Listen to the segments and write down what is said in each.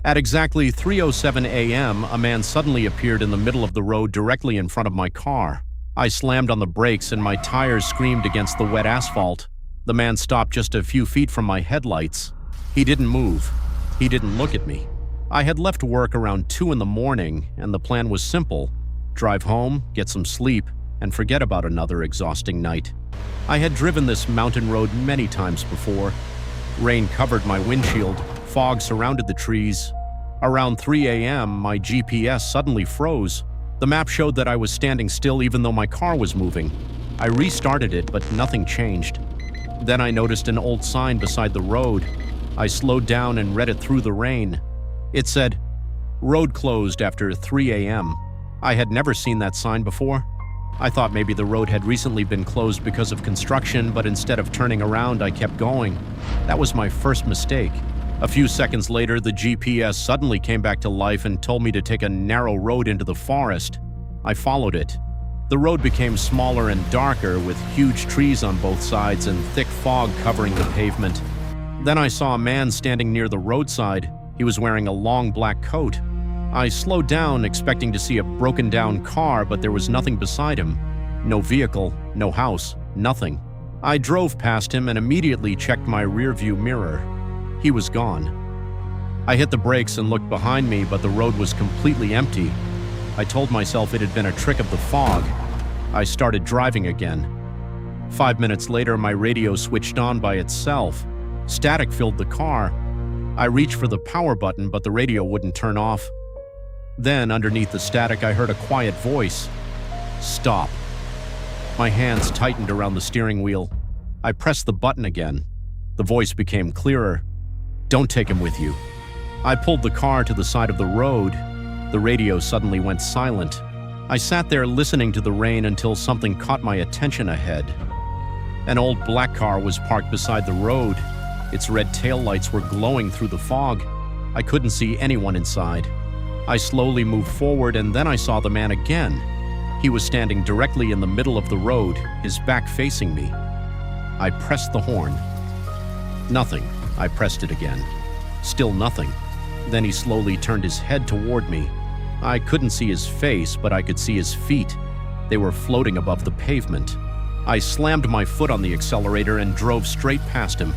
At exactly 3:07 a.m., a man suddenly appeared in the middle of the road directly in front of my car. I slammed on the brakes and my tires screamed against the wet asphalt. The man stopped just a few feet from my headlights. He didn't move. He didn't look at me. I had left work around 2 in the morning, and the plan was simple: drive home, get some sleep, and forget about another exhausting night. I had driven this mountain road many times before. Rain covered my windshield, fog surrounded the trees. Around 3 a.m., my GPS suddenly froze. The map showed that I was standing still even though my car was moving. I restarted it, but nothing changed. Then I noticed an old sign beside the road. I slowed down and read it through the rain. It said, "Road closed after 3 a.m." I had never seen that sign before. I thought maybe the road had recently been closed because of construction, but instead of turning around, I kept going. That was my first mistake. A few seconds later, the GPS suddenly came back to life and told me to take a narrow road into the forest. I followed it. The road became smaller and darker, with huge trees on both sides and thick fog covering the pavement. Then I saw a man standing near the roadside. He was wearing a long black coat. I slowed down, expecting to see a broken-down car, but there was nothing beside him. No vehicle, no house, nothing. I drove past him and immediately checked my rearview mirror. He was gone. I hit the brakes and looked behind me, but the road was completely empty. I told myself it had been a trick of the fog. I started driving again. 5 minutes later, my radio switched on by itself. Static filled the car. I reached for the power button, but the radio wouldn't turn off. Then, underneath the static, I heard a quiet voice. "Stop." My hands tightened around the steering wheel. I pressed the button again. The voice became clearer. "Don't take him with you." I pulled the car to the side of the road. The radio suddenly went silent. I sat there listening to the rain until something caught my attention ahead. An old black car was parked beside the road. Its red taillights were glowing through the fog. I couldn't see anyone inside. I slowly moved forward, and then I saw the man again. He was standing directly in the middle of the road, his back facing me. I pressed the horn. Nothing. I pressed it again. Still nothing. Then he slowly turned his head toward me. I couldn't see his face, but I could see his feet. They were floating above the pavement. I slammed my foot on the accelerator and drove straight past him.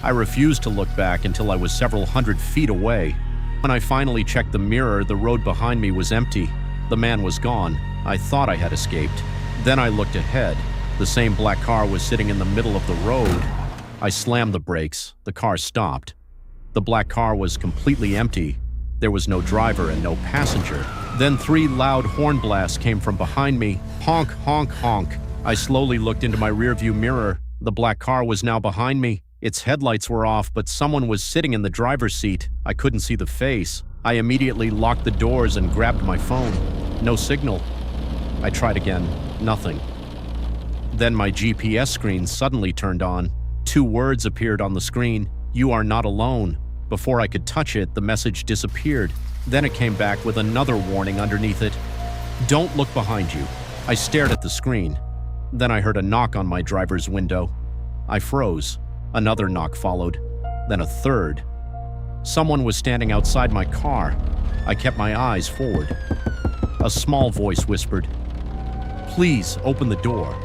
I refused to look back until I was several hundred feet away. When I finally checked the mirror, the road behind me was empty. The man was gone. I thought I had escaped. Then I looked ahead. The same black car was sitting in the middle of the road. I slammed the brakes. The car stopped. The black car was completely empty. There was no driver and no passenger. Then 3 loud horn blasts came from behind me. Honk, honk, honk. I slowly looked into my rearview mirror. The black car was now behind me. Its headlights were off, but someone was sitting in the driver's seat. I couldn't see the face. I immediately locked the doors and grabbed my phone. No signal. I tried again. Nothing. Then my GPS screen suddenly turned on. 2 words appeared on the screen. "You are not alone." Before I could touch it, the message disappeared. Then it came back with another warning underneath it. "Don't look behind you." I stared at the screen. Then I heard a knock on my driver's window. I froze. Another knock followed. Then a third. Someone was standing outside my car. I kept my eyes forward. A small voice whispered, "Please open the door."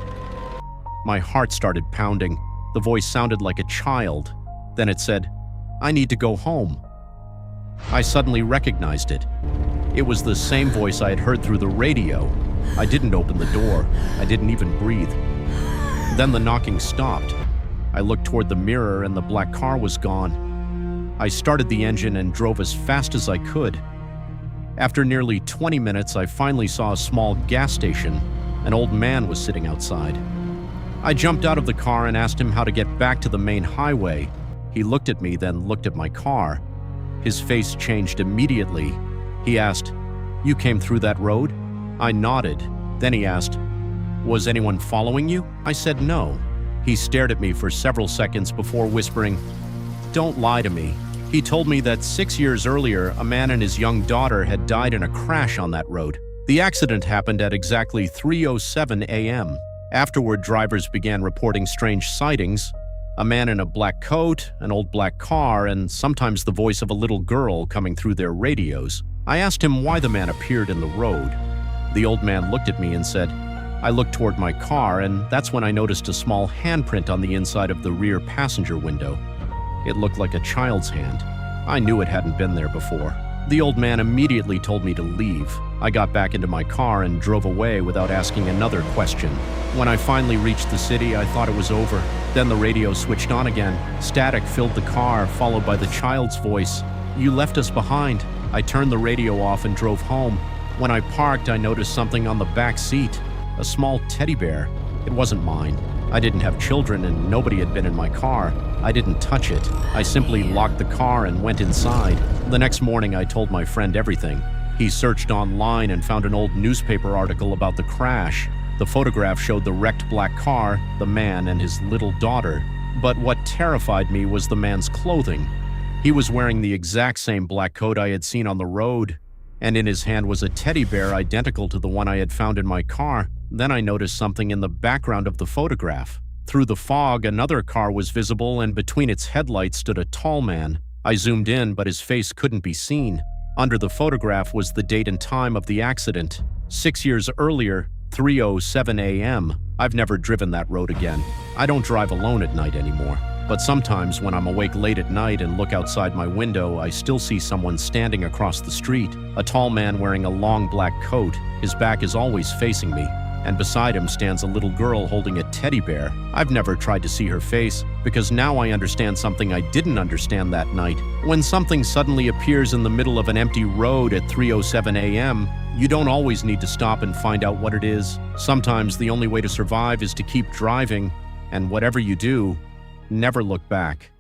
My heart started pounding. The voice sounded like a child. Then it said, "I need to go home." I suddenly recognized it. It was the same voice I had heard through the radio. I didn't open the door. I didn't even breathe. Then the knocking stopped. I looked toward the mirror and the black car was gone. I started the engine and drove as fast as I could. After nearly 20 minutes, I finally saw a small gas station. An old man was sitting outside. I jumped out of the car and asked him how to get back to the main highway. He looked at me, then looked at my car. His face changed immediately. He asked, "You came through that road?" I nodded. Then he asked, "Was anyone following you?" I said no. He stared at me for several seconds before whispering, "Don't lie to me." He told me that 6 years earlier, a man and his young daughter had died in a crash on that road. The accident happened at exactly 3:07 a.m. Afterward, drivers began reporting strange sightings. A man in a black coat, an old black car, and sometimes the voice of a little girl coming through their radios. I asked him why the man appeared in the road. The old man looked at me and said, I looked toward my car, and that's when I noticed a small handprint on the inside of the rear passenger window. It looked like a child's hand. I knew it hadn't been there before. The old man immediately told me to leave. I got back into my car and drove away without asking another question. When I finally reached the city, I thought it was over. Then the radio switched on again. Static filled the car, followed by the child's voice. You left us behind. I turned the radio off and drove home. When I parked, I noticed something on the back seat. A small teddy bear. It wasn't mine. I didn't have children and nobody had been in my car. I didn't touch it. I simply locked the car and went inside. The next morning, I told my friend everything. He searched online and found an old newspaper article about the crash. The photograph showed the wrecked black car, the man, and his little daughter. But what terrified me was the man's clothing. He was wearing the exact same black coat I had seen on the road, and in his hand was a teddy bear identical to the one I had found in my car. Then I noticed something in the background of the photograph. Through the fog, another car was visible, and between its headlights stood a tall man. I zoomed in, but his face couldn't be seen. Under the photograph was the date and time of the accident. 6 years earlier, 3:07 a.m. I've never driven that road again. I don't drive alone at night anymore. But sometimes when I'm awake late at night and look outside my window, I still see someone standing across the street. A tall man wearing a long black coat. His back is always facing me. And beside him stands a little girl holding a teddy bear. I've never tried to see her face, because now I understand something I didn't understand that night. When something suddenly appears in the middle of an empty road at 3:07 a.m., you don't always need to stop and find out what it is. Sometimes the only way to survive is to keep driving, and whatever you do, never look back.